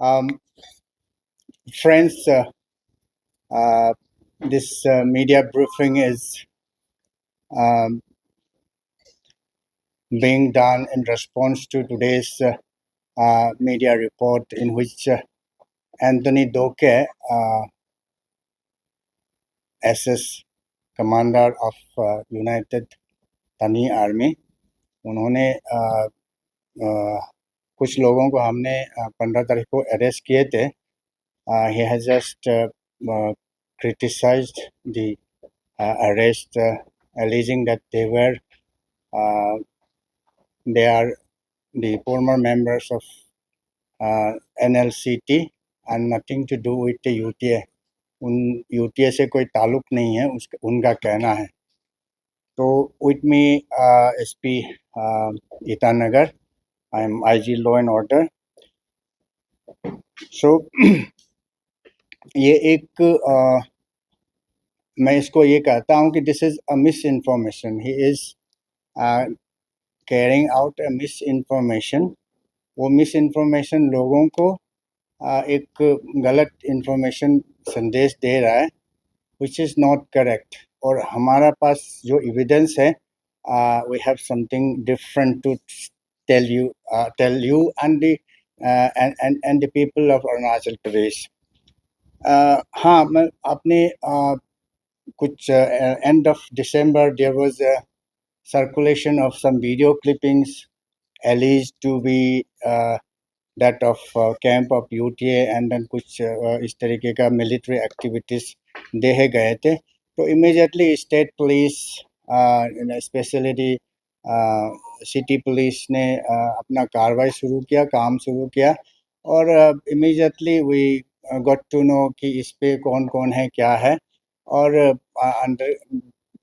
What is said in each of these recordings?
Um, Friends, this media briefing is um, being done in response to today's media report in which Anthony Doke, SS commander of United Tani Army, उन्होंने कुछ लोगों को हमने 15 तारीख को arrest किए थे. He has just criticized the arrest, alleging that they are the former members of NLCT and nothing to do with the UTA. उन UTA से कोई ताल्लुक नहीं है, उनका कहना है. तो with me SP Itanagar, I am IG Law and Order. So ये एक मैं इसको ये कहता हूँ कि this is a miss information. He is carrying out a miss information. वो मिस इन्फॉर्मेशन लोगों को एक गलत इन्फॉर्मेशन संदेश दे रहा है, विच इज़ नॉट करेक्ट. और हमारा पास जो एविडेंस है, we have something different to tell you and the people of Arunachal Pradesh. हाँ, मैं अपने कुछ end of December there was a circulation of some video clippings alleged to be that of camp of UTA and then कुछ इस तरीके का military activities देखे गए थे. तो immediately state police, especially the city police ने अपना कार्रवाई शुरू किया, काम शुरू किया. और immediately we got to know कि इस पे कौन कौन है, क्या है और अंदर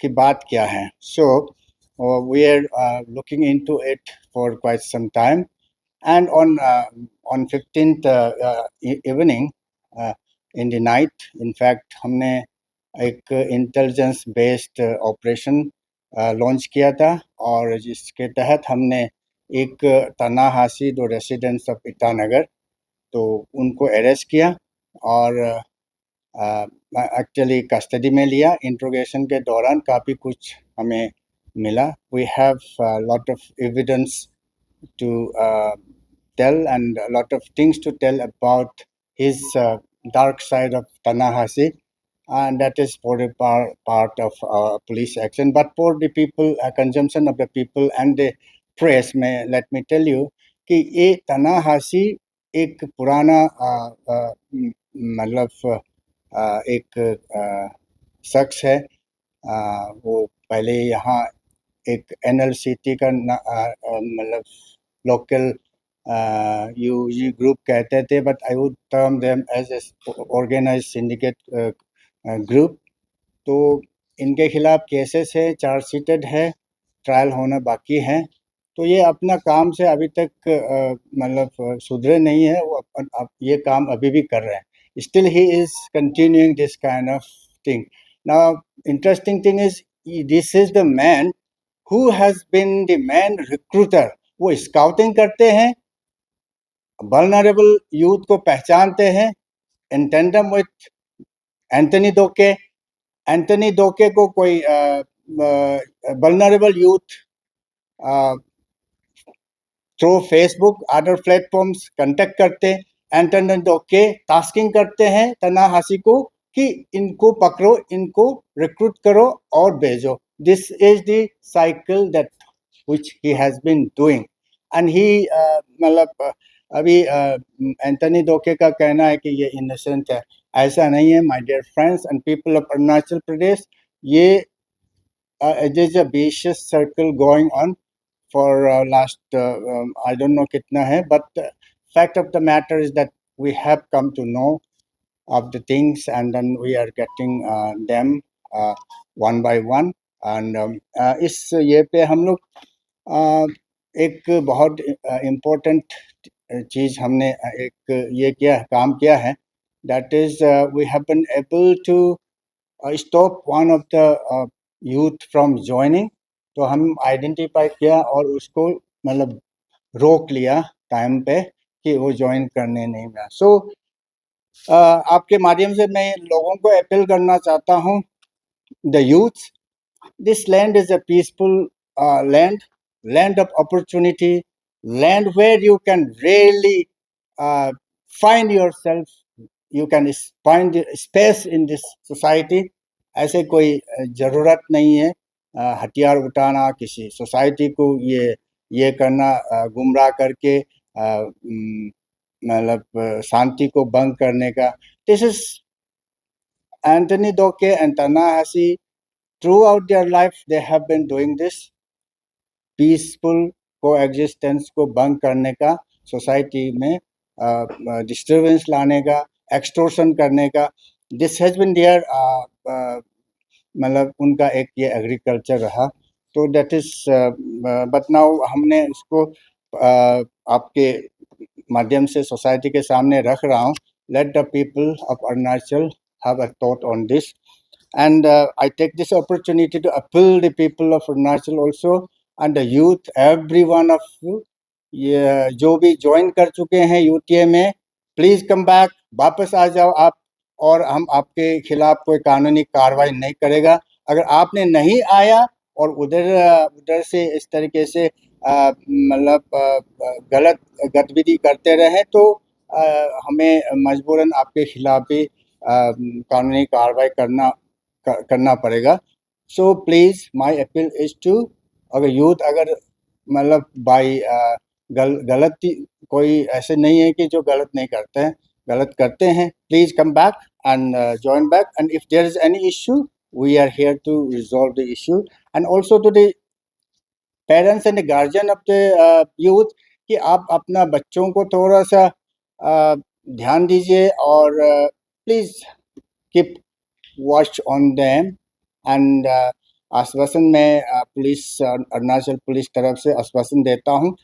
की बात क्या है. So we are looking into it for quite some time, and on 15th evening in the night, in fact हमने एक इंटेलिजेंस बेस्ड ऑपरेशन लॉन्च किया था और जिसके तहत हमने एक तनाहासी दो रेसिडेंट्स ऑफ ईटानगर तो उनको अरेस्ट किया और एक्चुअली कस्टडी में लिया. इंट्रोगेशन के दौरान काफ़ी कुछ हमें मिला. We have lot of evidence to tell and a lot of things to tell about his dark side of Tanahasi, and that is for the part of police action. But for the people, consumption of the people and the press, let me tell you कि ये Tanahasi एक पुराना मतलब एक शख्स है. वो पहले यहाँ एक NLCT का मतलब लोकल यूजी ग्रुप कहते थे, but I would term them as a organised syndicate group. तो इनके खिलाफ केसेस है, चार्जशीटेड है, ट्रायल होना बाकी है. तो ये अपना काम से अभी तक मतलब सुधरे नहीं है. वो ये काम अभी भी कर रहे हैं. Still he is continuing this kind of thing. Now interesting thing is this is the man who has been the main recruiter. वो स्काउटिंग करते हैं, vulnerable youth को पहचानते हैं in tandem with Anthony Doke. Anthony Doke को कोई vulnerable youth through Facebook other platforms contact करते. Anthony Doke tasking करते हैं तनाहासी को कि इनको पकड़ो, इनको रिक्रूट करो और भेजो. This is the cycle that which he has been doing. And he मतलब अभी एंथनी दोके का कहना है कि ये इनोसेंट है. ऐसा नहीं है my dear friends and people of Arunachal Pradesh. ये it is a vicious circle going on for last I don't know kitna hai, but fact of the matter is that we have come to know of the things and then we are getting them one by one. And इस ये पे हम लोग एक बहुत important चीज़ हमने एक ये काम किया है. that is we have been able to stop one of the youth from joining. तो हम आइडेंटिफाई किया और उसको मतलब रोक लिया टाइम पे कि वो ज्वाइन करने नहीं मिला। सो आपके माध्यम से मैं लोगों को अपील करना चाहता हूँ, the youth, this land is a peaceful land of opportunity, land where you can really find yourself, you can find space in this society. ऐसे कोई ज़रूरत नहीं है हथियार उठाना, किसी सोसाइटी को ये करना, गुमराह करके मतलब शांति को भंग करने का। This is Anthony Doke and Tanahashi, throughout their life they have been doing this, peaceful coexistence को भंग करने का, सोसाइटी में डिस्टर्बेंस लाने का, एक्सटोर्शन करने का। दिस हैज बीन देयर, मतलब उनका एक ये एग्रीकल्चर रहा। तो दैट इज, बट नाउ हमने इसको आपके माध्यम से सोसाइटी के सामने रख रहा हूँ। Let the people of Arunachal have a thought on this, and I take this opportunity to appeal the people of Arunachal also and the youth, every one of you, ये जो भी ज्वाइन कर चुके हैं यूटीए में, प्लीज कम बैक, वापस आ जाओ आप, और हम आपके खिलाफ कोई कानूनी कार्रवाई नहीं करेगा। अगर आपने नहीं आया और उधर से इस तरीके से मतलब गलत गतिविधि करते रहे तो हमें मजबूरन आपके खिलाफ भी कानूनी कार्रवाई करना पड़ेगा। So please my appeal is to, अगर यूथ अगर मतलब बाई गलती, कोई ऐसे नहीं है कि जो गलत नहीं करते हैं, गलत करते हैं, please come back and join back, and if there is any issue we are here to resolve the issue, and also to the parents and the guardian of the youth कि आप अपना बच्चों को थोड़ा सा ध्यान दीजिए और please keep watch on them. And आश्वासन मैं पुलिस, अरुणाचल पुलिस तरफ से आश्वासन देता हूँ।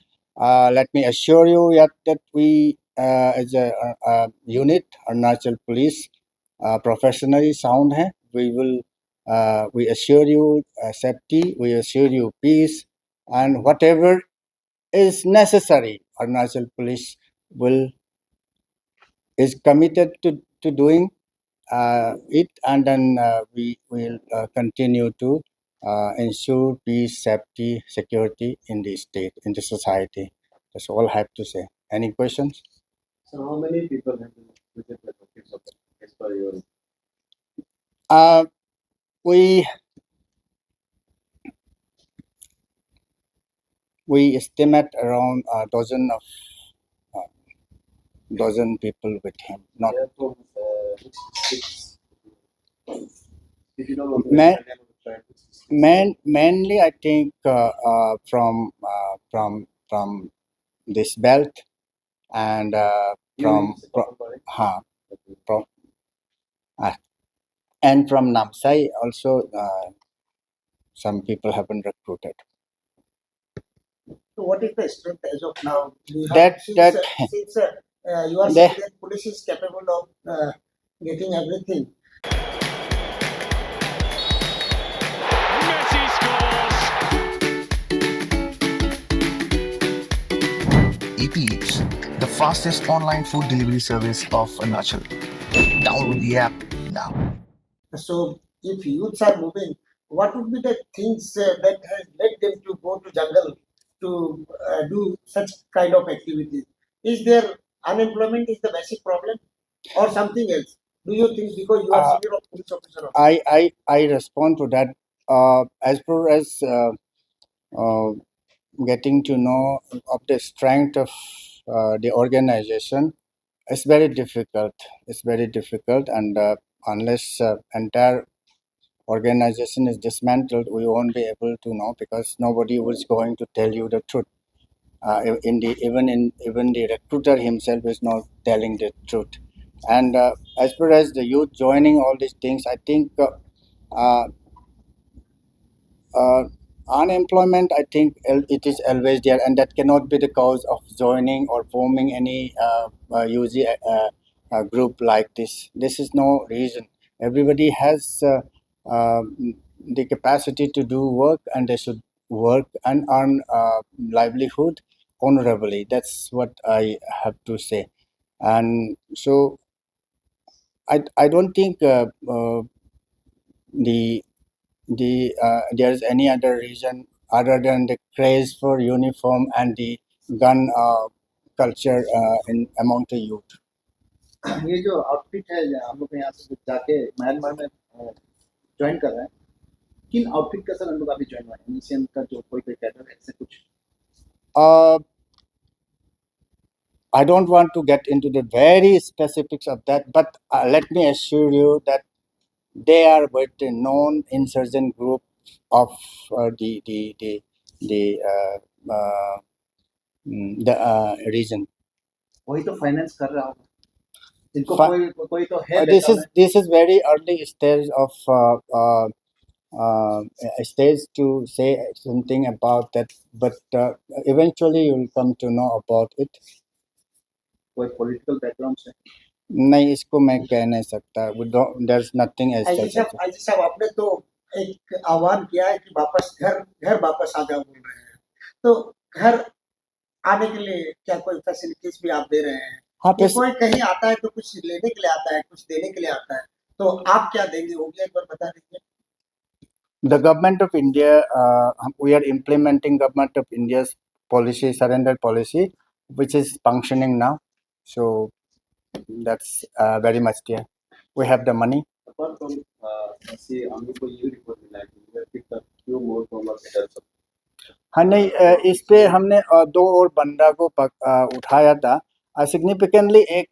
Let me assure you that we as a unit Arunachal police professionally sound है। we assure you safety, we assure you peace, and whatever is necessary, Arunachal Police is committed to doing it, and then we will continue to ensure peace, safety, security in the state, in the society. That's all I have to say. Any questions? So how many people have been within the pockets of as per your? We estimate around a dozen people with him. Not They are from which districts? If you don't know the Man- name of the tribe, which districts? mainly I think from this belt and from Units of Bari? from and from Namsai also some people have been recruited. So what is the strength as of now? You have, That- since, that- since you are They- saying that police is capable of getting everything. Messi scores. EP Eats, the fastest online food delivery service of Arunachal. Download the app now. So if youths are moving, what would be the things that has led them to go to jungle to do such kind of activities? Is there unemployment is the basic problem or something else? Do you think, because you are senior police officer? I respond to that. As far as getting to know of the strength of the organization, it's very difficult. It's very difficult, and unless entire organization is dismantled, we won't be able to know, because nobody was going to tell you the truth. Even the recruiter himself is not telling the truth. And as far as the youth joining all these things, I think unemployment, I think it is always there, and that cannot be the cause of joining or forming any UG group like this. This is no reason. Everybody has the capacity to do work, and they should work and earn livelihood. honorably. That's what I have to say. And so I don't think the there's any other reason other than the craze for uniform and the gun culture in among the youth. ये जो outfit है हम लोग यहाँ से जाके Myanmar में join कर रहे हैं, किन आउटफिट का सर हम लोग अभी ज्वाइन हुआ है? एशियन का जो कोई कैटर है ऐसे कुछ? I don't want to get into the very specifics of that, but let me assure you that they are with the known insurgent group of the region. वही तो फाइनेंस कर रहा होगा, इनको Fi- कोई तो है This is very early stage of stage to say something about that, but eventually you will come to know about it. कोई पॉलिटिकल बैकग्राउंड से? नहीं, इसको मैं कह नहीं सकता. There's nothing as IG such. साहब आपने तो एक आह्वान किया है कि वापस घर वापस आ जाओ बोल रहे हैं, तो घर आने के लिए क्या कोई फैसिलिटीज भी आप दे रहे हैं? हाँ, कि कोई कहीं आता है तो कुछ लेने के लिए आता है, कुछ देने के लिए आता है, तो आप क्या देंगे वो भी एक बार बता दीजिए. The government of India, we are implementing government of India's policy, surrender policy, which is functioning now. So that's very much clear. We have the money. Apart from ऐसे हम लोग को ये रिपोर्ट मिला है कि we have picked up few more from our cadres. हाँ नहीं, इस पे हमने दो और बंदा को उठाया था. सिग्निफिकेंटली एक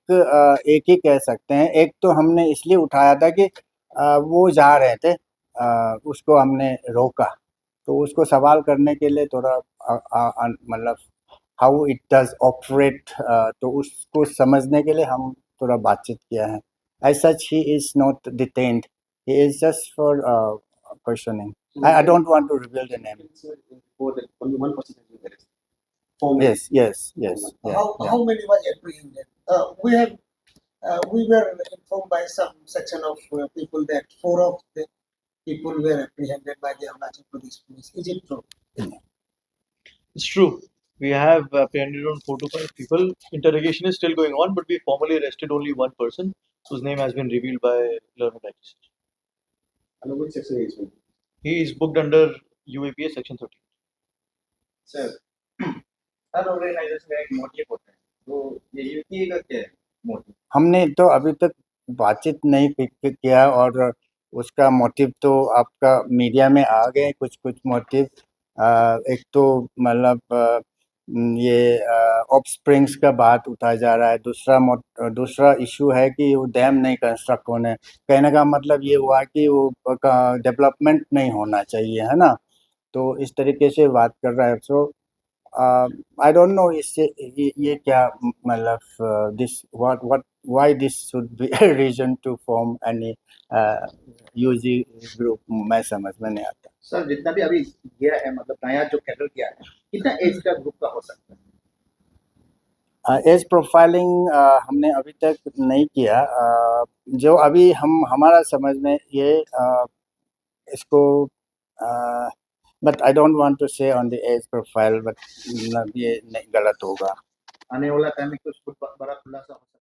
ही कह सकते हैं. एक तो हमने इसलिए उठाया था कि वो जा रहे थे, उसको हमने रोका, तो उसको सवाल करने के लिए थोड़ा मतलब हाउ इट डज ऑपरेट, तो उसको समझने के लिए हम थोड़ा बातचीत किया है. As such he is not detained, he is just for questioning. I don't want to reveal the name. For that only one person has been arrested. Yes. Yeah. How many was apprehended? We were informed by some section of people that 4 of the people were apprehended by the Arunachal Pradesh police. Is it true? It's true. We have apprehended on 4 to 5 people. Interrogation is still going on, but we formally arrested only one person whose name has been revealed by learned magistrate. And which section is it? He is booked under UAPA section 13. Sir, her organisation का एक motive होता है, तो ये UPA का क्या है motive? हमने तो अभी तक बातचीत नहीं किया, और उसका मोटिव तो आपका मीडिया में आ गए कुछ मोटिव. एक तो मतलब ये ऑफस्प्रिंग्स का बात उठाया जा रहा है. दूसरा इशू है कि वो डैम नहीं कंस्ट्रक्ट होने. कहने का मतलब ये हुआ कि वो डेवलपमेंट नहीं होना चाहिए, है ना. तो इस तरीके से बात कर रहा है. सो I don't know इससे ये क्या मतलब this why this should be a reason to form any UG group, मैं समझ में नहीं आता. सर जितना भी अभी गया है, मतलब नया जो कैडर किया है, कितना एज का ग्रुप का हो सकता है? एज प्रोफाइलिंग हमने अभी तक नहीं किया. जो अभी हमारा समझ में ये इसको but I don't want to say on the edge profile, but ये गलत होगा. आने वाला टाइम में कुछ बड़ा खुलासा हो सकता है?